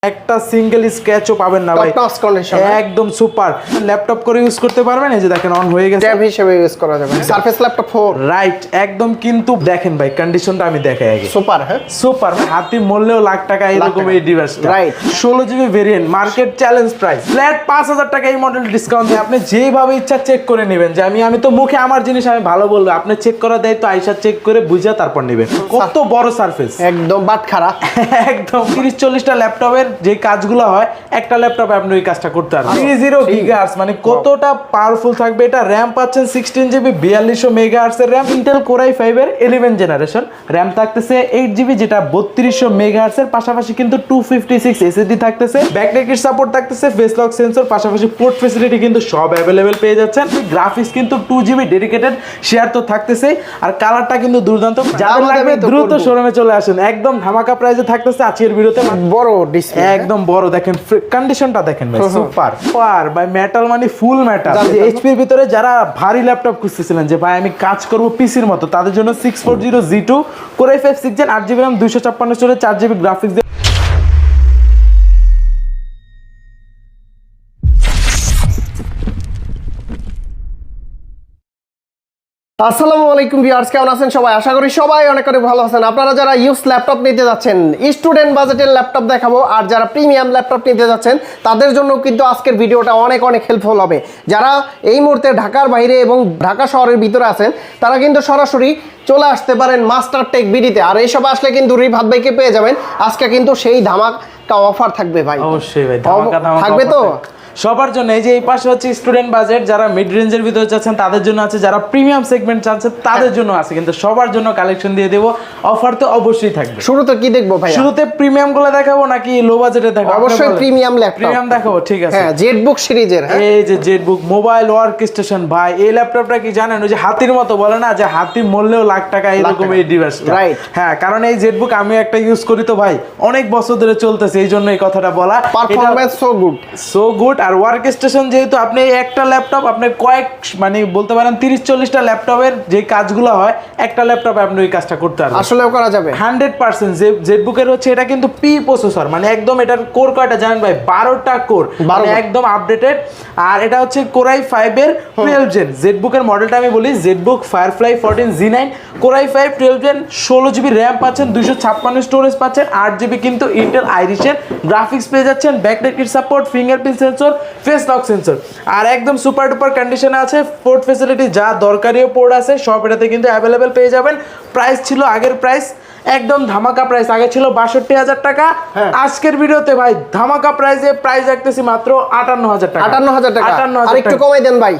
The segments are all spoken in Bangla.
একটা সিঙ্গেল স্ক্র্যাচও পাবেন না ভাই, একদম সুপার ল্যাপটপ করে ইউজ করতে পারবেন। এই যে দেখেন অন হয়ে গেছে, ট্যাব হিসেবে ইউজ করা যাবে। সারফেস ল্যাপটপ 4 রাইট একদম। কিন্তু দেখেন ভাই কন্ডিশনটা আমি দেখাই আগে, সুপার। হ্যাঁ সুপার, হাতি মূল্যেও লাখ টাকা এরকম এই ডিভাইসটা, right 16 GB variant, market challenge price, flat 5000 টাকা এই মডেল ডিসকাউন্ট দিয়ে আপনি যেভাবে ইচ্ছা চেক করে নেবেন। যে আমি তো মুখে আমার জিনিস আমি ভালো বলবো, আপনি চেক করা দেয় তো আইসা চেক করে বুঝা তারপর নেবেন। কত বড় সারফেস, একদম বাটখারা, একদম 30-40টা ল্যাপটপের যে কাজগুলো হয় একটা ল্যাপটপে আপনি ওই কাজটা করতে পারবেন। 30 গিগাহার্টজ মানে কতটা পাওয়ারফুল থাকবে এটা। র্যাম পাচ্ছেন 16 জিবি 4200 মেগাহার্টজ এর র্যাম, ইন্টেল কোর i5 এর 11 জেনারেশন। র্যাম থাকতেছে 8 জিবি যেটা 3200 মেগাহার্টজ এর, পাশাপাশি কিন্তু 256 এসএসডি থাকতেছে, ব্যাকলাইটের সাপোর্ট থাকতেছে, ফেস লক সেন্সর, পাশাপাশি পোর্ট ফ্যাসিলিটি কিন্তু সব अवेलेबल পেয়ে যাচ্ছেন। গ্রাফিক্স কিন্তু 2 জিবি ডেডিকেটেড শেয়ার তো থাকতেছে, আর কালারটা কিন্তু দুর্দান্ত। যাদের লাগবে দ্রুত শোরুমে চলে আসেন, একদম ধামাকা প্রাইসে থাকতেছে আজকের ভিডিওতে। বড় ডিসপ্লে, একদম বড়। দেখেন কন্ডিশনটা দেখেন ভাই, সুপার পার ভাই, মেটাল মানে ফুল মেটাল। এইচপি এর ভিতরে যারা ভারী ল্যাপটপ খুঁজতেছিলেন যে ভাই আমি কাজ করব পিসির মতো, তাদের জন্য 640G2 Core i5 6 Gen 8GB RAM 256 storage 4GB graphics. আসসালামু আলাইকুম ভিউয়ার্স, কেমন আছেন সবাই? আশা করি সবাই অনেক অনেক ভালো আছেন। আপনারা যারা ইউজ ল্যাপটপ নিতে যাচ্ছেন, স্টুডেন্ট বাজেটের ল্যাপটপ দেখাবো, আর যারা প্রিমিয়াম ল্যাপটপ নিতে যাচ্ছেন তাদের জন্য কিন্তু আজকের ভিডিওটা অনেক অনেক হেল্পফুল হবে। যারা এই মুহূর্তে ঢাকার বাইরে এবং ঢাকা শহরের ভিতরে আছেন তারা কিন্তু সরাসরি চলে আসতে পারেন মাস্টার টেক বিডিতে। আর এইসব আসলে কিন্তু রিভাত ভাইকে পেয়ে যাবেন। আজকে কিন্তু সেই ধামাকা অফার থাকবে ভাই, অবশ্যই ভাই ধামাকা থাকবে তো সবার জন্য। এই যে এই পাশে হচ্ছে স্টুডেন্ট বাজেট, যারা মিড রেঞ্জের ভিতরে চাচ্ছেন তাদের জন্য আছে, যারা প্রিমিয়াম সেগমেন্ট চাচ্ছেন তাদের জন্য আছে, কিন্তু সবার জন্য কালেকশন দিয়ে দেব। অফার তো অবশ্যই থাকবে। শুরুতে কি দেখবো ভাই? শুরুতে প্রিমিয়াম গুলো দেখাবো নাকি লো বাজেটে দেখাবো? অবশ্যই প্রিমিয়াম ল্যাপটপ, প্রিমিয়াম দেখাবো, ঠিক আছে। হ্যাঁ জেটবুক সিরিজের। এই যে জেটবুক মোবাইল ওয়ার্ক স্টেশন ভাই, এই ল্যাপটপটা কি জানেন ওই যে হাতির মতো বলে না, যে হাতি মূল্যেও লাখ টাকা এরকম এই ডিভাইসটা, রাইট। হ্যাঁ কারণ এই জেটবুক আমি একটা ইউজ করি তো ভাই, অনেক বছর ধরে চলতেছে, এই জন্য এই কথাটা বলা। Performance so good. আর ওয়ার্ক স্টেশন যেহেতু আপনি একটা ল্যাপটপ আপনি কয়েক মানে বলতে পারেন 30-40টা ল্যাপটপের যে কাজগুলো হয় একটা ল্যাপটপে আপনি ওই কাজটা করতে পারবেন, আসলেও করা যাবে 100%। যে জেটবুকের হচ্ছে এটা কিন্তু পি প্রসেসর, মানে একদম এটার কোর কয়টা জানেন ভাই? 12টা কোর, মানে একদম আপডেটেড। আর এটা হচ্ছে কোর i5 এর 12 জেন। জেটবুকের মডেলটা আমি বলি, Jetbook Firefly 14 G9 core i5 12 gen, 16 GB RAM পাচ্ছেন, 256 স্টোরেজ পাচ্ছেন, 8 জিবি কিন্তু ইন্টেল আইরিশের গ্রাফিক্স পেয়ে যাচ্ছেন, ব্যাকলাইটের support, fingerprint sensor, face lock sensor, আর একদম সুপার ডুপার কন্ডিশনে আছে। পোর্ট ফ্যাসিলিটি যা দরকারিও পোর্ট আছে সব এটাতে কিন্তু অ্যাভেলেবেল পেয়ে যাবেন। প্রাইস ছিল আগের প্রাইস একদম ধামাকা প্রাইস, আগে ছিল 62,000 টাকা। আজকের ভিডিওতে ভাই ধামাকা প্রাইসে প্রাইস রাখতেছি মাত্র 58,000 টাকা। 58,000 টাকা, আর একটু কমাই দেন ভাই,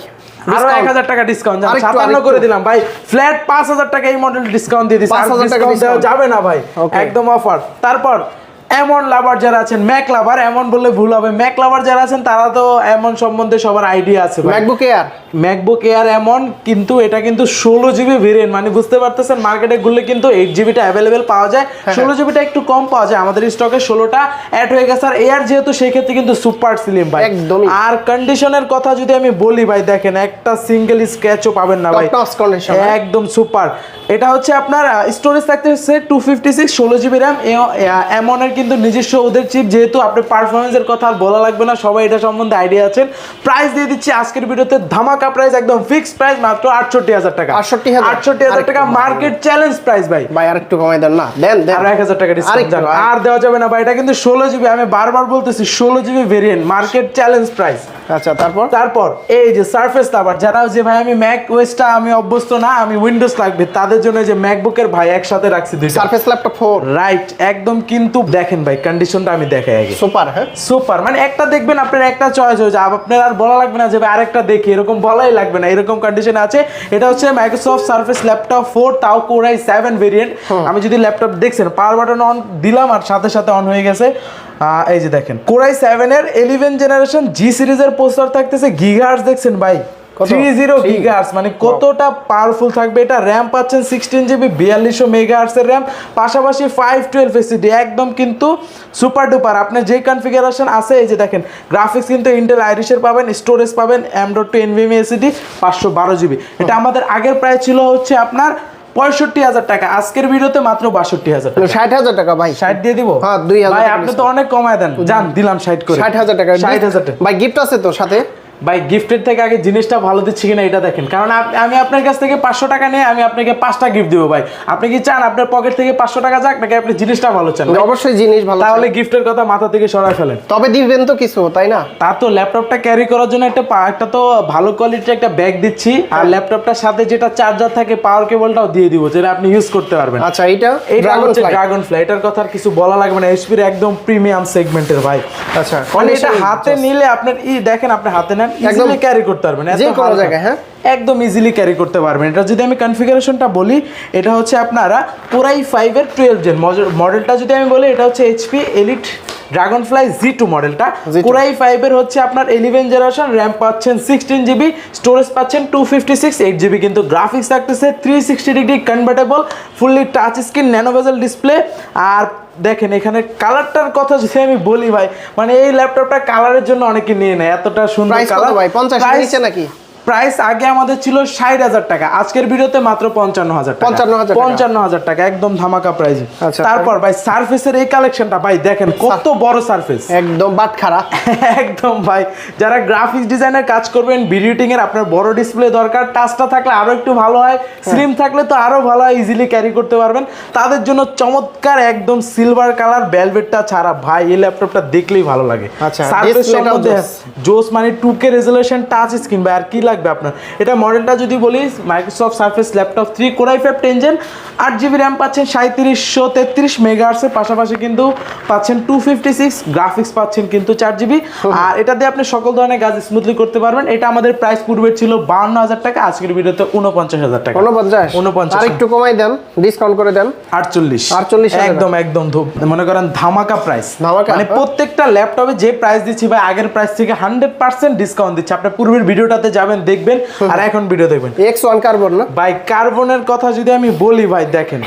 আরো 1,000 টাকা ডিসকাউন্ট, 57 করে দিলাম ভাই। ফ্ল্যাট 5,000 টাকা এই মডেল ডিসকাউন্ট দিয়ে দিচ্ছি, 5,000 টাকা দেওয়া যাবে না ভাই, একদম অফার। তারপর এমন লাভার যারা আছেন, ম্যাক লাভার, এমন বললে ভুল হবে, ম্যাক লাভার যারা আছেন তারা তো এমন সম্বন্ধে সবার আইডিয়া আছে। ম্যাকবুক এয়ার এমন, কিন্তু এটা কিন্তু 16 জিবি ভেরিয়েন্ট, মানে বুঝতে পারতেছেন মার্কেটে ঘুরলে কিন্তু 8 জিবিটা অ্যাভেলেবেল পাওয়া যায়, 16 জিবিটা একটু কম পাওয়া যায়, আমাদের স্টকে 16টা অ্যাড হয়ে গেছে। আর এয়ার যেহেতু সেই ক্ষেত্রে কিন্তু সুপার স্লিম ভাই একদম। আর কন্ডিশনের কথা যদি আমি বলি ভাই, দেখেন একটা সিঙ্গেল স্ক্র্যাচও পাবেন না ভাই, একদম সুপার। এটা হচ্ছে আপনার স্টোরেজ থাকতে হচ্ছে 256, 16 জিবি র্যাম। এমন এর কিন্তু নিজস্ব ওদের চিপ, যেহেতু আপনার পারফরমেন্সের কথা আর বলা লাগবে না, সবাই এটা সম্বন্ধে আইডিয়া আছেন। প্রাইস দিয়ে দিচ্ছি আজকের ভিডিওতে ধামাকা প্রাইস, একদম ফিক্সড প্রাইস মাত্র 68,000 টাকা। 68,000 টাকা মার্কেট চ্যালেঞ্জ প্রাইস ভাই। আর একটু কমাই দেন না, দেন আর 1,000 টাকা ডিসকাউন্ট আর দেওয়া যাবে না ভাই। এটা কিন্তু 16 জিবি, আমি বারবার বলতেছি 16 GB variant, market challenge price. আচ্ছা তারপর এই যে সারফেস লাভার যারা, যে ভাই আমি ম্যাক ওয়েসটা আমি অভ্যস্ত না, আমি উইন্ডোজ লাগবে, তাদের জন্য যে ম্যাকবুকের ভাই একসাথে রাখছি দুইটা, সারফেস ল্যাপটপ 4 রাইট একদম। কিন্তু দেখেন ভাই কন্ডিশনটা আমি দেখাই আগে, সুপার। হ্যাঁ সুপার, মানে একটা দেখবেন আপনার একটা চয়েস হয়ে যায়, আপনার আর বলা লাগবে না যে ভাই আরেকটা দেখি, এরকম বলাই লাগবে না, এরকম কন্ডিশনে আছে। এটা হচ্ছে মাইক্রোসফট সারফেস ল্যাপটপ 4, তাও কোর i7 ভেরিয়েন্ট। আমি যদি ল্যাপটপ দেখছেন পাওয়ার বাটন অন দিলাম আর সাথে সাথে অন হয়ে গেছে। এই যে দেখেন কোর i7 এর 11 জেনারেশন জি সিরিজের প্রসেসর থাকতেছে, গিগাহার্টজ দেখছেন ভাই 30 গিগাহার্টজ, মানে কতটা পাওয়ারফুল থাকবে এটা। র্যাম পাচ্ছেন 16 জিবি 4200 মেগাহার্টজ এর র্যাম, পাশাপাশি 512 এসএসডি, একদম কিন্তু সুপার ডুপার। আপনার যে কনফিগারেশন আছে এই যে দেখেন, গ্রাফিক্স কিন্তু ইন্টেল আইরিশের পাবেন, স্টোরেজ পাবেন M.2 NVMe SSD 512 জিবি। এটা আমাদের আগের প্রাইস ছিল হচ্ছে আপনার ৬৫,০০০ টাকা, আজকের ভিডিওতে মাত্র ৬২,০০০ টাকা। ৬০,০০০ টাকা ভাই, ৬০ দিয়ে দিব? হ্যাঁ ২০০০ ভাই আপনি তো অনেক কমায় দেন, জান দিলাম ৬০ করে। ৬০,০০০ টাকা, ৬০,০০০ টাকা। ভাই গিফট আছে তো সাথে? ভাই গিফটের থেকে আগে জিনিসটা ভালো দিচ্ছি কিনা এটা দেখেন, কারণ আমি আপনার কাছ থেকে ৫০০ টাকা নিয়ে আমি আপনাকে 5টা গিফট দিব ভাই। আপনি কি চান আপনার পকেট থেকে ৫০০ টাকা যাক, নাকি আপনি জিনিসটা ভালো চান? অবশ্যই জিনিস ভালো, তাহলে গিফটের কথা মাথা থেকে সরায় ফেলেন। তবে দিবেন তো কিছু, তাই না? তা তো ল্যাপটপটা ক্যারি করার জন্য একটা তো ভালো কোয়ালিটির একটা ব্যাগ দিচ্ছি, আর ল্যাপটপটার সাথে যেটা চার্জার থাকে পাওয়ার কেবলটাও দিয়ে দিব, যেটা আপনি ইউজ করতে পারবেন। আচ্ছা, এটা ড্রাগন ফ্লাই, এটার কথা আর কিছু বলা লাগবে না, এইচপির একদম প্রিমিয়াম সেগমেন্টের ভাই। আচ্ছা, মানে এটা হাতে নিলে আপনার দেখেন, আপনি হাতে নেন ইজিলি ক্যারি করতে পারবেন, যে কোনো জায়গায়। হ্যাঁ, একদম ইজিলি ক্যারি করতে পারবেন। এটা যদি আমি কনফিগারেশনটা বলি, এটা হচ্ছে আপনারা কোরাই 5 এর 12 জেন মডেলটা যদি আমি বলি, এটা হচ্ছে এইচপি এলিট ড্রাগনফ্লাই Z2 মডেলটা। কোরাই 5 এর হচ্ছে আপনার 11 জেনারেশন, র্যাম পাচ্ছেন 16 জিবি, স্টোরেজ পাচ্ছেন 256, 8 জিবি কিন্তু গ্রাফিক্স থাকতেছে 360 degree convertible, fully touch screen, nano bezel display. আর দেখেন এখানে কালারটার কথা যদি আমি বলি ভাই, মানে এই ল্যাপটপটা কালারের জন্য অনেকে নিয়ে নেয়, এতটা সুন্দর কালার। ভাই 50 এর নিচে নাকি? প্রাইস আগে আমাদের ছিল ৬০,০০০ টাকা, আজকের ভিডিওতে মাত্র ৫৫,০০০ টাকা। ৫৫,০০০ টাকা একদম ধামাকা প্রাইস। তারপর ভাই সারফেসের এই কালেকশনটা ভাই দেখেন কত বড় সারফেস, একদম বাটখারা একদম ভাই। যারা গ্রাফিক্স ডিজাইনের কাজ করবেন, ভিডিও এডিটিং এর আপনার বড় ডিসপ্লে দরকার, টাচটা থাকলে আরো একটু ভালো হয়, স্লিম থাকলে তো আরো ভালো হয়, ইজিলি ক্যারি করতে পারবেন, তাদের জন্য চমৎকার একদম সিলভার কালার ভেলভেটটা ছাড়া ভাই এই ল্যাপটপটা দেখলেই ভালো লাগে। আচ্ছা, সারফেসের মধ্যে জোস মানে 2K রেজোলিউশন টাচ স্ক্রিন ভাই, আর কি লাগবে আপনার। এটা মডেলটা যদি বলি, Microsoft Surface laptop 3 core i 5 10 gen, 8 GB RAM পাচ্ছেন, 3733 মেগাহার্টসের পাশাপাশি কিন্তু পাচ্ছেন 256 গ্রাফিক্স পাচ্ছেন কিন্তু 4 জিবি। আর এটা দিয়ে আপনি সকল ধরনের কাজ স্মুথলি করতে পারবেন। এটা আমাদের প্রাইস পূর্বে ছিল ৫২,০০০ টাকা, আজকের ভিডিওতে ৪৯,০০০ টাকা। 49 আর একটু কমাই দেন, ডিসকাউন্ট করে দেন 48 একদম একদম মনে করেন ধামাকা প্রাইস। মানে প্রত্যেকটা ল্যাপটপে যে প্রাইস দিচ্ছি ভাই, আগের প্রাইস থেকে 100% ডিসকাউন্ট দিচ্ছি। আপনি পূর্বের ভিডিওটাতে যাবেন দেখবেন, আর এখন ভিডিও দেখবেন। X1 কার্বন না ভাই, কার্বনের কথা যদি আমি বলি ভাই, দেখেন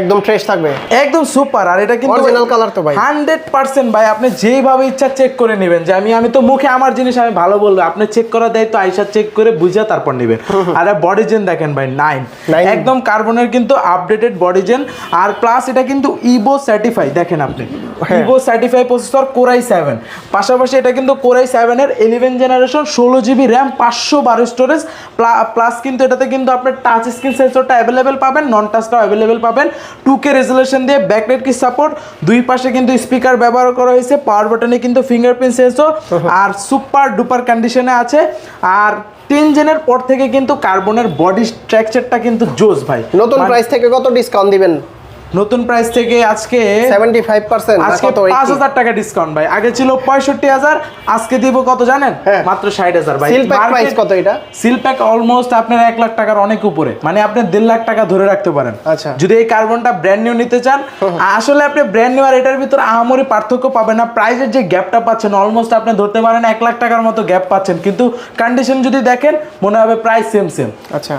একদম ফ্রেশ থাকবে, একদম সুপার। আর এটা কিন্তু অরিজিনাল কালার তো ভাই 100% ভাই, আপনি যেইভাবে ইচ্ছা চেক করে নেবেন। যে আমি তো মুখে আমার জিনিস আমি ভালো বলবো, আপনি চেক করা দেয় তো আইসা চেক করে বুঝা তারপর নেবেন। আর বডি জেন দেখেন ভাই 9 একদম কার্বনের কিন্তু আপডেটেড বডি জেন। আর প্লাস এটা কিন্তু ইভো সার্টিফাই, দেখেন আপনি ইভো সার্টিফাই প্রসেসর কোরাই 7, পাশাপাশি এটা কিন্তু কোরাই 7 এর 11 generation, 16 GB RAM, 512 storage, plus কিন্তু এটাতে কিন্তু আপনার টাচ স্ক্রিন সেন্সরটা অ্যাভেলেবেল পাবেন, নন টাচটাও অ্যাভেলেবেল পাবেন, 2K রেজোলিউশন দিয়ে ব্যাকলাইট কি সাপোর্ট, দুই পাশে কিন্তু স্পিকার ব্যবহার করা হয়েছে, পাওয়ার বাটনে কিন্তু ফিঙ্গারপ্রিন্ট সেন্সর, আর সুপার ডুপার কন্ডিশনে আছে। আর 10 জেনের পর থেকে কিন্তু কার্বনের বডি স্ট্রাকচারটা কিন্তু জোস ভাই। নতুন প্রাইস থেকে কত ডিসকাউন্ট দিবেন? নতুন প্রাইস থেকে আজকে 75% আজকে ৫০০০ টাকা ডিসকাউন্ট ভাই। আগে ছিল ৬৫,০০০, আজকে দিব কত জানেন? মাত্র ৬০,০০০ ভাই। সিল প্যাক প্রাইস কত এটা? সিল প্যাক অলমোস্ট আপনার ১ লাখ টাকার অনেক উপরে, মানে আপনি ১.৫ লাখ টাকা ধরে রাখতে পারেন। আচ্ছা, যদি এই কার্বনটা ব্র্যান্ড নিউ নিতে চান, আসলে আপনি ব্র্যান্ড নিউ আর এটার ভিতরে আহামরি পার্থক্য পাবেন না। প্রাইসের যে গ্যাপটা পাচ্ছেন অলমোস্ট আপনি ধরতে পারেন ১ লাখ টাকার মতো গ্যাপ পাচ্ছেন, কিন্তু কন্ডিশন যদি দেখেন মনে হবে প্রাইস সেম। আচ্ছা,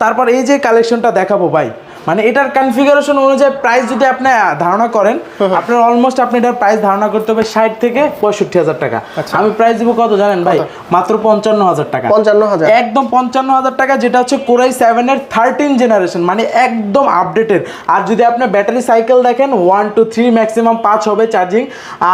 তারপর এই যে কালেকশনটা দেখাবো ভাই, মানে এটার কনফিগারেশন অনুযায়ী প্রাইস যদি আপনি ধারণা করেন, আপনার অলমোস্ট আপনি এটার প্রাইস ধারণা করতে হবে ৬০ থেকে ৬৫,০০০ টাকা। আমি প্রাইস দিব কত জানেন ভাই? মাত্র ৫৫,০০০ টাকা। ৫৫,০০০ একদম ৫৫,০০০ টাকা, যেটা হচ্ছে কোরাই 7 এর 13 জেনারেশন, মানে একদম আপডেটেড। আর যদি আপনি ব্যাটারি সাইকেল দেখেন 1 to 3 ম্যাক্সিমাম 5 হবে চার্জিং।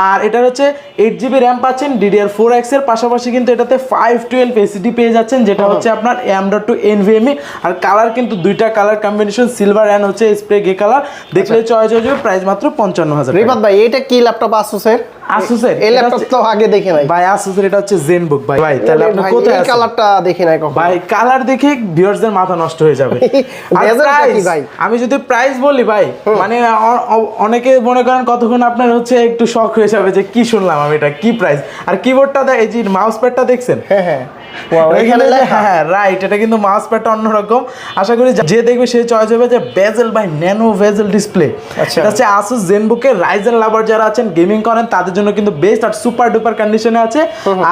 আর এটার হচ্ছে 8 জিবি র্যাম পাচ্ছেন, DDR4X এর পাশাপাশি কিন্তু এটাতে 512 SSD পেয়ে যাচ্ছেন, যেটা হচ্ছে আপনার M.2 NVMe। আর কালার কিন্তু দুইটা কালার কম্বিনেশন, সিলভার এন্ড হচ্ছে স্প্রে গ্রে কালার, দেখলে চয়েস হয়ে যাবে। প্রাইস মাত্র ৫৫,০০০ টাকা। রিফাত ভাই, এটা কি ল্যাপটপ? আসুসের এই ল্যাপটপ তো আগে দেখে নাই ভাই। আসুসের এটা হচ্ছে জেনবুক ভাই। ভাই তাহলে আপনি কোথায় এই কালারটা দেখি নাই কখনো ভাই? কালার দেখে ভিউয়ারদের মাথা নষ্ট হয়ে যাবে। আর প্রাইস ভাই, আমি যদি প্রাইস বলি ভাই, মানে অনেকে মনে করেন কতক্ষণ আপনার হচ্ছে একটু শক হয়ে যাবে যে কি শুনলাম আমি, এটা কি প্রাইস। আর কিবোর্ডটা এই যে মাউস প্যাডটা দেখছেন, হ্যাঁ রাইট, এটা কিন্তু মাউস প্যাডটা অন্যরকম। আশা করি যে দেখবে সে চয়েস হবে যে বেজেল বাই ন্যানো বেজেল ডিসপ্লে। এটা হচ্ছে আসুস জেনবুকের রাইজেন লাভার যারা আছেন, গেমিং করেন, তাদের জন্য কিন্তু বেস্ট আর সুপার ডুপার কন্ডিশনে আছে।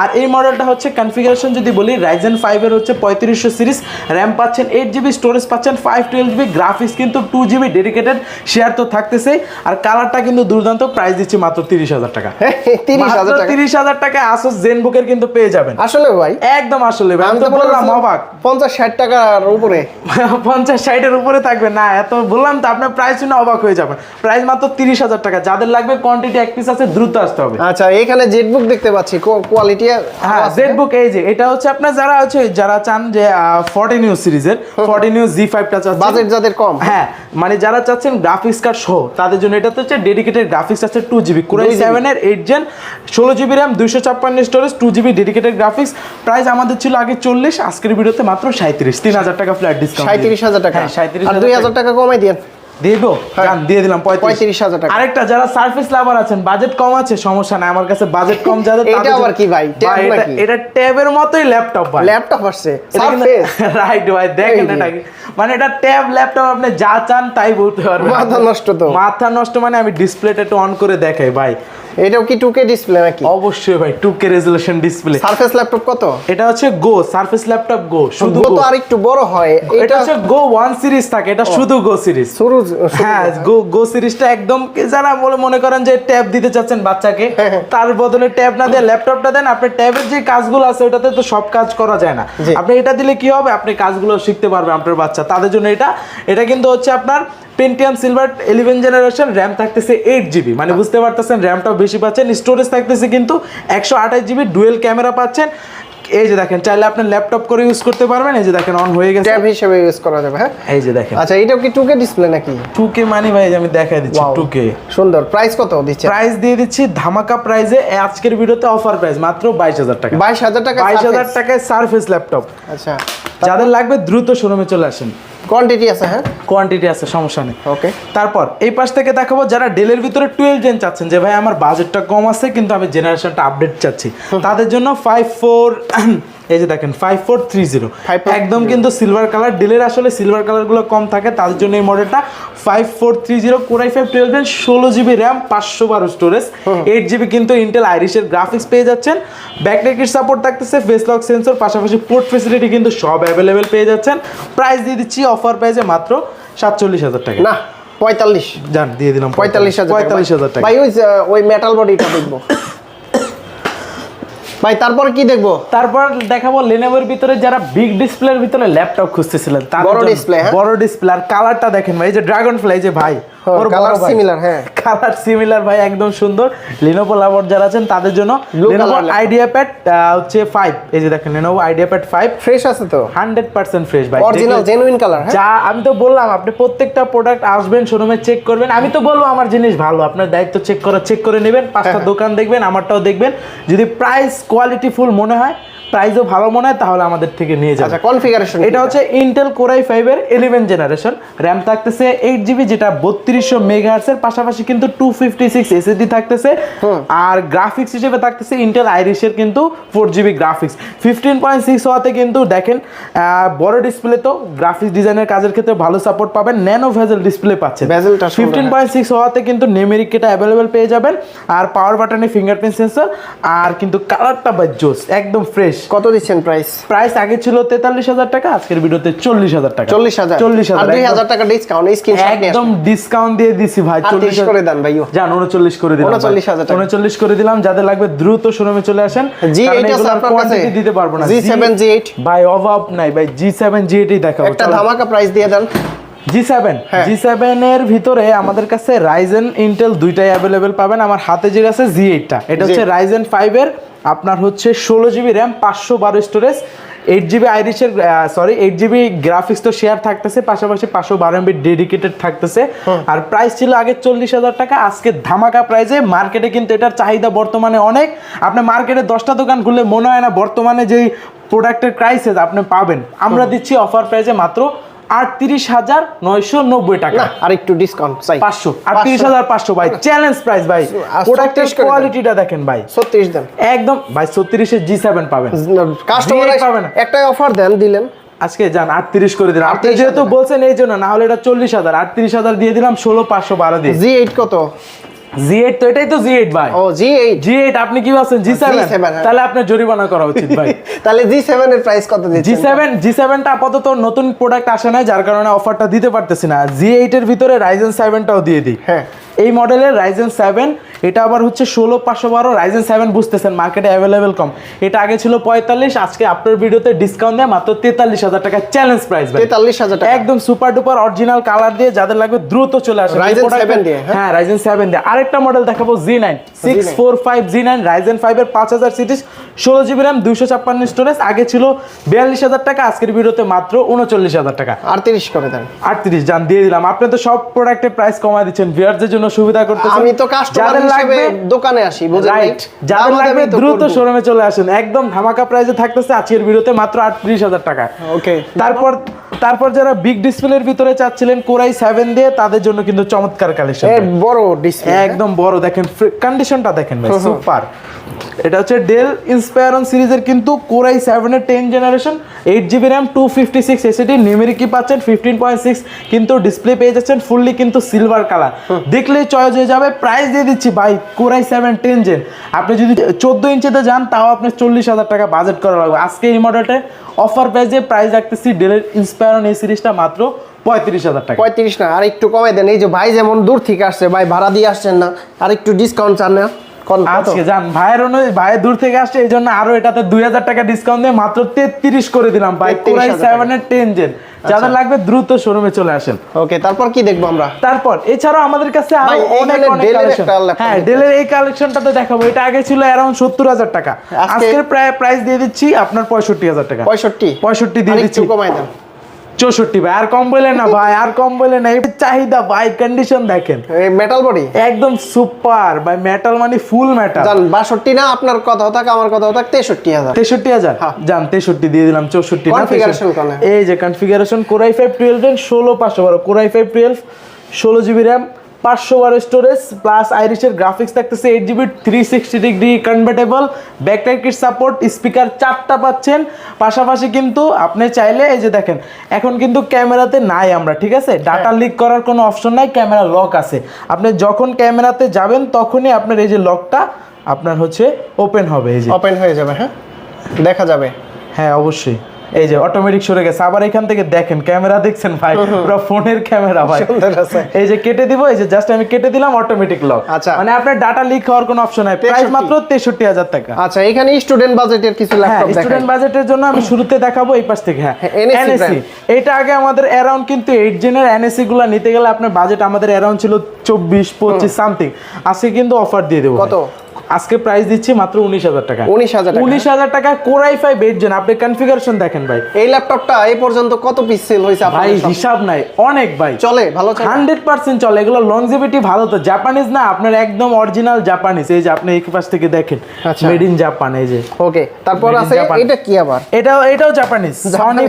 আর এই মডেলটা হচ্ছে কনফিগারেশন যদি বলি, রাইজেন 5 এর হচ্ছে ৩৫০০ সিরিজ, র্যাম পাচ্ছেন 8 জিবি, স্টোরেজ পাচ্ছেন 512 জিবি, গ্রাফিক্স কিন্তু 2 জিবি ডেডিকেটেড, শেয়ার তো থাকতেছে। আর কালারটা কিন্তু দুর্দান্ত। প্রাইস দিচ্ছি মাত্র ৩০,০০০ টাকা। ৩০,০০০ টাকা। ৩০,০০০ টাকায় আসুস জেনবুকের কিন্তু পেয়ে যাবেন। আসলে ভাই একদম আসলে ভাই, আমি তো বললাম অবাক 50-60 টাকার উপরে 50-60 এর উপরে থাকবে না, এত বললাম তো আপনার প্রাইস শুনে অবাক হয়ে যাবেন। প্রাইস মাত্র 30,000 টাকা। যাদের লাগবে কোয়ান্টিটি এক পিস আছে, দ্রুত আসতে হবে। আচ্ছা, এখানে জেটবুক দেখতে পাচ্ছি, কোয়ালিটি। হ্যাঁ, জেটবুক এই যে এটা হচ্ছে আপনার যারা চান যে 40 নিউ সিরিজের 40 নিউ G5 টা চাচ্ছেন, বাজেট যাদের কম, হ্যাঁ মানে যারা চাচ্ছেন গ্রাফিক্স কার্ড সহ, তাদের জন্য এটা হচ্ছে ডেডিকেটেড গ্রাফিক্স আছে 2GB Core i7 এর 8 gen 16GB RAM 256 storage 2GB dedicated graphics. Price আমাদের ছিল আগে 40, আজকের ভিডিওতে মাত্র 37, 3000 টাকা ফ্ল্যাট ডিসকাউন্ট। 37,000 টাকা। হ্যাঁ, 37,000 আর 2,000 টাকা কমাই দেন। দেবো, জান দিয়ে দিলাম 35,000 টাকা। আরেকটা যারা সারফেস লাভার আছেন, বাজেট কম আছে, সমস্যা নাই, আমার কাছে বাজেট কম যাদের। এটা আবার কি ভাই, ট্যাব নাকি? এটা ট্যাবের মতই ল্যাপটপ ভাই, ল্যাপটপ আসছে সারফেস, রাইট ভাই, দেখেন এটা কি মানে, এটা ট্যাব ল্যাপটপ, আপনি যা চান তাই বলতে পারবেন। মাথা নষ্ট তো, মাথা নষ্ট মানে আমি ডিসপ্লেটা একটু অন করে দেখাই ভাই। এটাও কি 2K ডিসপ্লে নাকি? অবশ্যই ভাই, 2K resolution display. Surface laptop কত? এটা হচ্ছে গো সারফেস ল্যাপটপ গো, শুধু গো তো আরেকটু বড় হয়। এটা হচ্ছে গো 1 সিরিজ থাকে, এটা শুধু গো সিরিজ। হ্যাঁ, গো সিরিজটা একদম যারা মনে করেন যে ট্যাব দিতে চাচ্ছেন বাচ্চাকে, তার বদলে ট্যাব না দিয়ে ল্যাপটপটা দেন। আপনি ট্যাবের যে কাজগুলো আছে ওটাতে তো সব কাজ করা যায় না, আপনি এটা দিলে কি হবে, আপনি কাজগুলো শিখতে পারবে আপনার বাচ্চা। তাদের জন্য এটা কিন্তু হচ্ছে আপনার পেন্টিয়াম সিলভার 11 জেনারেশন, র্যাম থাকতেছে 8GB, মানে বুঝতে পারতেছেন র্যামটাও বেশি পাচ্ছেন। স্টোরেজ থাকতেছে কিন্তু 128GB, ডুয়েল ক্যামেরা পাচ্ছেন। এই যে দেখেন, চাইলে আপনি ল্যাপটপ করে ইউজ করতে পারবেন। এই যে দেখেন অন হয়ে গেছে, ট্যাব হিসেবে ইউজ করা যাবে। হ্যাঁ, এই যে দেখেন। আচ্ছা, এটাও কি 2K ডিসপ্লে নাকি? 2K মানে ভাই আমি দেখাই দিচ্ছি 2K। সুন্দর। প্রাইস কত দিচ্ছে? প্রাইস দিয়ে দিচ্ছি ধামাকা প্রাইসে, আজকের ভিডিওতে অফার প্রাইস মাত্র 22,000 টাকা। 22,000 টাকা, 22,000 টাকায় সারফেস ল্যাপটপ। আচ্ছা, যাদের লাগবে দ্রুত শোরুমে চলে আসেন, কোয়ান্টিটি আছে। হ্যাঁ, কোয়ান্টিটি আছে, সমস্যা নেই। ওকে, তারপর এই পাশ থেকে দেখাবো যারা ডেলের ভিতরে 12 জেন চাচ্ছেন, যে ভাই আমার বাজেটটা কম আছে কিন্তু আমি জেনারেশনটা আপডেট চাচ্ছি, তাদের জন্য 54 এই যে দেখেন 5430 একদম কিন্তু সিলভার কালার। ডেলের আসলে সিলভার কালারগুলো কম থাকে, তাদের জন্য এই মডেলটা 5430 Core i5 12 gen 16GB RAM 512 storage 8GB কিন্তু ইন্টেল আইরিশের গ্রাফিক্স পেয়ে যাচ্ছেন। ব্যাকলাইট সাপোর্ট থাকতেছে, ফেস লক সেন্সর, পাশাপাশি পোর্ট ফ্যাসিলিটি কিন্তু সব অ্যাভেলেবেল পেয়ে যাচ্ছেন। প্রাইস দিয়ে দিচ্ছি অফার প্রাইসে মাত্র 47,000 টাকা। না 45 জান দিয়ে দিলাম 45,000 টাকা। ভাই ওই মেটাল বডিটা দেখবো ভাই। তারপর কি দেখবো? তারপর দেখাবো লেনোভোর ভিতরে যারা বিগ ডিসপ্লের ভিতরে ল্যাপটপ খুঁজতেছিলেন, বড় ডিসপ্লে। হ্যাঁ, বড় ডিসপ্লে। আর কালারটা দেখেন ভাই, এই যে ড্রাগন ফ্লাই, যে ভাই ওর কালার সিমিলার। হ্যাঁ, কালার সিমিলার ভাই, একদম সুন্দর। Lenovo লাভার যারা আছেন তাদের জন্য Lenovo IdeaPad হচ্ছে 5, এই যে দেখেন Lenovo IdeaPad 5 ফ্রেশ আছে তো, 100% ফ্রেশ ভাই, অরিজিনাল জেনুইন কালার। যা আমি তো বললাম, আপনি প্রত্যেকটা প্রোডাক্ট আসবেন শোরুমে চেক করবেন। আমি তো বলবো আমার জিনিস ভালো, আপনার দায়িত্ব চেক করে নেবেন, 5টা দোকান দেখবেন, আমারটাও দেখবেন। যদি প্রাইস কোয়ালিটি ফুল মনে হয়, প্রাইসও ভালো মনে হয়, তাহলে আমাদের থেকে নিয়ে যাবেন। আচ্ছা, কনফিগারেশন এটা হচ্ছে ইন্টেল Core i5 এর 11 জেনারেশন, র্যাম থাকতেছে 8GB যেটা 3200 মেগাহার্টজ এর, পাশাপাশি কিন্তু 256 SSD থাকতেছে। আর গ্রাফিক্স হিসেবে থাকতেছে ইন্টেল আইরিশের কিন্তু 4GB গ্রাফিক্স 15.6 ওয়াতে কিন্তু দেখেন বড় ডিসপ্লে, তো গ্রাফিক্স ডিজাইনের কাজের ক্ষেত্রে ভালো সাপোর্ট পাবেন। ন্যানো ভেজেল ডিসপ্লে পাচ্ছেন, 15.6 ওয়াতে কিন্তু নেমেরিক এটা অ্যাভেলেবেল পেয়ে যাবেন। আর পাওয়ার বাটনে ফিঙ্গারপ্রিন্ট সেন্সর, আর কিন্তু কালারটা বাই জোস, একদম ফ্রেশ। কত দিচ্ছেন প্রাইস? প্রাইস আগে ছিল 43,000 টাকা, আজকের ভিডিওতে 40,000 টাকা। 40,000 আর 2,000 টাকা ডিসকাউন্ট, স্ক্রিনশট নিয়ে একদম ডিসকাউন্ট দিয়ে দিছি ভাই। 40 করে দেন ভাইও, জান 39 করে দিলাম, 39 করে দিলাম। যাদের লাগবে দ্রুত শোরুমে চলে আসেন। G8 আছে আপনার কাছে? দিতে পারবো না। G7 G8 ভাই অভাব নাই ভাই, G7 G8 ই দেখাবো। একটা ধামাকা প্রাইস দিয়ে দেন। G7 এর ভিতরে আমাদের কাছে Ryzen Intel দুইটাই অ্যাভেলেবেল পাবেন। আমার হাতে যে আছে G8 টা, এটা হচ্ছে Ryzen 5 এর, আপনার হচ্ছে 16GB RAM 512 storage 8GB আইরিশের 8GB graphics তো শেয়ার থাকতেছে, পাশাপাশি 512MB ডেডিকেটেড থাকতেছে। আর প্রাইস ছিল আগে 40,000 টাকা, আজকে ধামাকা প্রাইসে। মার্কেটে কিন্তু এটার চাহিদা বর্তমানে অনেক। আপনি মার্কেটে 10টা দোকান খুললে মনে হয় না বর্তমানে যেই প্রোডাক্টের প্রাইসেস আপনি পাবেন। আমরা দিচ্ছি অফার প্রাইসে মাত্র 38,990 টাকা। আর একটু ডিসকাউন্ট চাই, 500 38,500 ভাই, চ্যালেঞ্জ প্রাইস ভাই। প্রোডাক্টের কোয়ালিটিটা দেখেন ভাই, 36 দেন একদম ভাই। 36 এর G7 পাবেন, কাস্টমার পাবেন। একটা অফার দেন, দিলেন আজকে যান 38 করে দিলাম। আপনি যেহেতু বলছেন এই জন্য, না হলে এটা 40,000, 38,000 দিয়ে দিলাম, 16,512 দিয়ে। G8 কত? G8 তো এটাই তো G8 ভাই। ও G8 আপনি কি বলছেন G7? তাহলে আপনার জরিমানা করা উচিত ভাই। তাহলে G7 এর প্রাইস কত দিচ্ছেন? G7 টা আপাতত নতুন প্রোডাক্ট আসে না, যার কারণে অফারটা দিতে পারতেছি না। G8 এর ভিতরে Ryzen 7 টাও দিয়ে দিই। হ্যাঁ, এই মডেলের রাইজেন 7, এটা আবার হচ্ছে 16512 রাইজেন 7 বুঝতেছেন মার্কেটে অ্যাভেলেবেল কম। এটা আগে ছিল 45, আজকে আপনার ভিডিওতে ডিসকাউন্ট দেয় মাত্র 43000 টাকা চ্যালেঞ্জ প্রাইস ভাই। 43000 টাকা একদম সুপার ডুপার অরিজিনাল কালার দিয়ে, যাদের লাগবে দ্রুত চলে আসে রাইজেন 7 দিয়ে। হ্যাঁ রাইজেন 7 দিয়ে। আরেকটা মডেল দেখাবো G9 645 G9 রাইজেন 5 এর 5000 সিরিজ 16GB RAM 256 স্টোরেজ। আগে ছিল 42000 টাকা, আজকের ভিডিওতে মাত্র 39000 টাকা। 38 করে দেন। 38 জান দিয়ে দিলাম। আপনি তো সব প্রোডাক্টের প্রাইস কমায় দিচ্ছেন, ভিউয়ারদের জন্য সুবিধা করতেছেন। আমি তো কাস্টমার হিসেবে দোকানে আসি, বুঝেন নাই? যাদের লাগবে দ্রুত শোরুমে চলে আসেন, একদম ধামাকা প্রাইসে থাকতেছে আজকের ভিডিওতে মাত্র 38000 টাকা। ওকে। তারপর যারা বিগ ডিসপ্লের ভিতরে চাচ্ছিলেন কোরাই 7 দিয়ে, তাদের জন্য কিন্তু চমৎকার কালেকশন। বড় ডিসপ্লে, একদম বড়, দেখেন কন্ডিশনটা দেখেন ভাই, সুপার। এটা হচ্ছে ডেল ইন্সপায়রন সিরিজের কিন্তু কোরাই 7 এর 10 generation, 8GB RAM 256 SSD, numeric কি পাচ্ছেন 15.6, কিন্তু ডিসপ্লে পেয়ে যাচ্ছেন ফুললি কিন্তু সিলভার কালার, দেখলেই চয়েস হয়ে যাবে। প্রাইস দিয়ে দিচ্ছি ভাই কোরাই 7 10 জেন, আপনি যদি 14 ইঞ্চিতে যান তাও আপনি 40000 টাকা বাজেট করা লাগবে। আজকে এই মডেলটা অফার প্রাইসে প্রাইস রাখতেছি ডেলের ইন্সপায়রন এই সিরিজটা মাত্র 35000 টাকা। 35 না, আর একটু কমাই দেন। এই যে ভাই যেমন দূর থেকে আসছে, ভাই ভাড়া দিয়ে আসছেন না, আর একটু ডিসকাউন্ট চান না? আজকে জান ভাই দূর থেকে আসছে, এই জন্য আরো এটাতে 2000 টাকা ডিসকাউন্ট দিয়ে মাত্র 33 করে দিলাম ভাই। কোরাই 7 এর 10 জেন, যাদের লাগবে দ্রুত শোরুমে চলে আসেন। ওকে, তারপর কি দেখবো আমরা? তারপর এছাড়াও আমাদের কাছে আরো অনেক কালেকশন। হ্যাঁ ডেলের এই কালেকশনটাতে দেখাবো। এটা আগে ছিল অ্যারাউন্ড 70000 টাকা, আজকের প্রাইস দিয়ে দিচ্ছি আপনার 65000 টাকা। 65 দিয়ে দিচ্ছি, কমাই দেন। 64 ভাই, আর কম বলে না ভাই, আর কম বলে না। এই চাহিদা ভাই, কন্ডিশন দেখেন, এই মেটাল বডি একদম সুপার ভাই, মেটাল মানে ফুল মেটাল। জান 62 না, আপনার কথা থাক আমার কথা থাক 63000। 63000 জান 63 দিয়ে দিলাম। 64 না, কনফিগারেশন কোন? এই যে configuration core i 5 12 gen 16512 core i 5 12 16GB RAM 512 storage plus আইরিশের গ্রাফিক্স থাকতেছে 8GB 360 degree convertible, backlight kit support, speaker 4টা পাচ্ছেন। পাশাপাশি কিন্তু আপনি চাইলে এই যে দেখেন, এখন কিন্তু ক্যামেরাতে নাই আমরা, ঠিক আছে, ডাটা লিক করার কোনো অপশন নাই, ক্যামেরা লক আছে। আপনি যখন ক্যামেরাতে যাবেন তখনই আপনার এই যে লকটা আপনার হচ্ছে ওপেন হবে, এই যে ওপেন হয়ে যাবে। হ্যাঁ দেখা যাবে, হ্যাঁ অবশ্যই। এই যে অটোমেটিক সরে গেছে, আবার এখান থেকে দেখেন ক্যামেরা দেখছেন ভাই, পুরো ফোনের ক্যামেরা ভাই। এই যে কেটে দিব, এই যে জাস্ট আমি কেটে দিলাম, অটোমেটিক লক। আচ্ছা, মানে আপনার ডাটা লিক হওয়ার কোনো অপশন নাই। প্রাইস মাত্র 63000 টাকা। আচ্ছা, এখানে স্টুডেন্ট বাজেটের কিছু ল্যাপটপ দেখাই। স্টুডেন্ট বাজেটের জন্য আমি শুরুতে দেখাবো এই পাশ থেকে। হ্যাঁ এনএসসি, এটা আগে আমাদের অ্যারাউন্ড কিন্তু 8 জেনের এনএসসি গুলো নিতে গেলে আপনার বাজেট আমাদের অ্যারাউন্ড ছিল 24-25 সামথিং। আজকে কিন্তু অফার দিয়ে দেবো। কত? আজকে প্রাইস দিচ্ছি মাত্র 19000 টাকা। 19000 টাকা কোরাই 5 8 জেন। আপনি কনফিগারেশন দেখেন ভাই, এই ল্যাপটপটা এই পর্যন্ত কত পিস সেল হইছে ভাই হিসাব নাই, অনেক ভাই। চলে ভালো, 100% চলে। এগুলো লংজিভিটি ভালো তো, জাপানিজ না আপনার, একদম অরিজিনাল জাপানিজ। এই যে আপনি এই পাশ থেকে দেখেন, মেড ইন জাপান। এই যে ওকে, তারপর আছে এটা কি আবার? এটাও জাপানিজ, সনি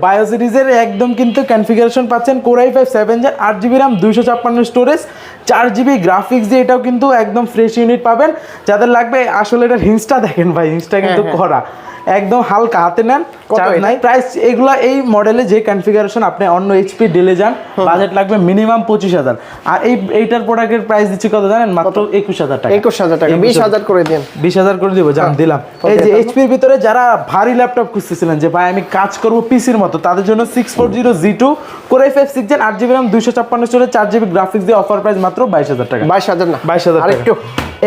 বায়ো সিরিজের একদম কিন্তু কনফিগারেশন পাচ্ছেন। Core i 5 7 gen 8GB RAM 256 storage 4GB graphics দিয়ে, এটাও কিন্তু একদম ফ্রেশ ইউনিট পাবেন। যাদের লাগবে আসলে এটার হিংসটা দেখেন ভাই, হিংসটা কিন্তু করা একদম হালকা, হাতে নেন, চার্জ নাই। প্রাইস এগুলা এই মডেলে যে কনফিগারেশন, আপনি অন্য এইচপি ডেলে যান, বাজেট লাগবে মিনিমাম 25000। আর এইটার প্রোডাক্টের প্রাইস দিচ্ছি কত জানেন? মাত্র 21000 টাকা। 21000 টাকা, 20000 করে দেন। 20000 করে দিব, জান দিলাম। এই যে এইচপির ভিতরে যারা ভারী ল্যাপটপ খুঁজতেছিলেন যে ভাই আমি কাজ করব পিসির মতো, তাদের জন্য 640 G2 core i 5 6 gen 8GB RAM 256 storage 4GB graphics দিয়ে অফার প্রাইস মাত্র 22000 টাকা। 22000 না, 22000 টাকা, আরেকটু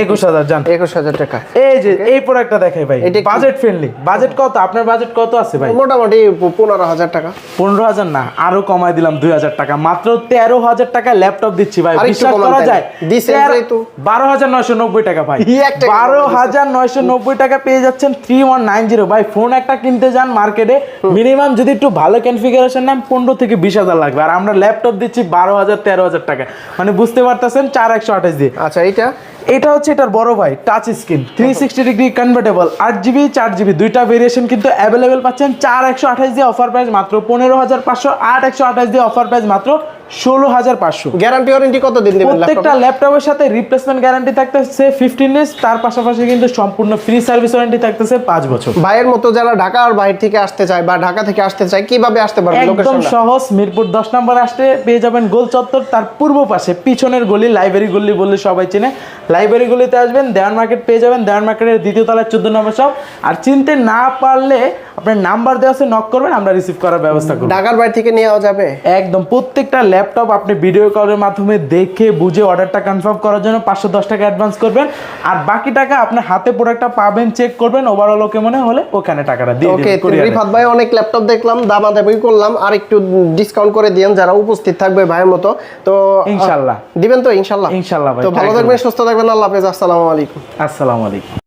21000 জান। 21000 টাকা। এই যে এই প্রোডাক্টটা দেখাই ভাই, বাজেট ফ্রেন্ডলি। বাজেট কত আপনার? বাজেট কত আছে ভাই? মোটামুটি 15000 টাকা। 15000 না, আরো কমাই দিলাম 2000 টাকা, মাত্র 13000 টাকা ল্যাপটপ দিচ্ছি ভাই। বিশ্বাস করা যায়? 12990 টাকা ভাই, 12990 টাকা পেয়ে যাচ্ছেন 3190 ভাই। ফোন একটা কিনতে যান মার্কেটে, মিনিমাম যদি একটু ভালো কনফিগারেশন নেন 15 থেকে 20000 লাগবে, আর আমরা ল্যাপটপ দিচ্ছি 12000 13000 টাকা, মানে বুঝতে পারতেছেন 4128 দিয়ে। আচ্ছা, এটা হচ্ছে এটার বড় ভাই, touch screen 360 degree convertible 8GB 4GB দুইটা ভেরিয়েশন কিন্তু অ্যাভেলেবেল পাচ্ছেন। 4128 দিয়ে অফার প্রাইস মাত্র 15500, 8128 দিয়ে অফার প্রাইস মাত্র 16500। গ্যারান্টি ওয়ারেন্টি কত দিন দিবেন? প্রত্যেকটা ল্যাপটপের সাথে রিপ্লেসমেন্ট গ্যারান্টি থাকতেছে 15 ডেজ, তার পাশাপাশি কিন্তু সম্পূর্ণ ফ্রি সার্ভিস ওয়ারেন্টি থাকতেছে 5 বছর। ভাইয়ের মতো যারা ঢাকা আর বাইরে থেকে আসতে চায় বা ঢাকা থেকে আসতে চায় কিভাবে আসতে পারবে? একদম সহজ, মিরপুর 10 নম্বর আসতে পেয়ে যাবেন গোল চত্বর, তার পূর্ব পাশে পিছনের গলি লাইব্রেরি গলি বললে সবাই চেনে। লাইব্রেরি গলিতে আসবেন, দেওয়ান মার্কেট পেয়ে যাবেন, দেওয়ান মার্কেটের দ্বিতীয় তলায় 14 নম্বর শপ। আর চিনতে না পারলে আপনার নাম্বার দেওয়া আছে, নক করবেন, আমরা রিসিভ করার ব্যবস্থা করব। ঢাকার বাইরে থেকে নেওয়া যাবে একদম। প্রত্যেকটা ল্যাপটপ আপনি ভিডিও কলের মাধ্যমে দেখে বুঝে অর্ডারটা কনফার্ম করার জন্য 510 টাকা অ্যাডভান্স করবেন, আর বাকি টাকা আপনি হাতে প্রোডাক্টটা পাবেন, চেক করবেন, ওভারঅল ওকে মনে হলে ওখানে টাকাটা দিয়ে ওকে, দিবেন। রিফাত ভাই অনেক ল্যাপটপ দেখলাম, দামাদামি করলাম, আর একটু ডিসকাউন্ট করে দিয়েন যারা উপস্থিত থাকবে ভাইয়ের মতো। তো ইনশাআল্লাহ দিবেন তো? ইনশাআল্লাহ ইনশাআল্লাহ ভাই। তো ভালো থাকবেন, সুস্থ থাকবেন, আল্লাহ হাফেজ, আসসালামু আলাইকুম। আসসালামু আলাইকুম।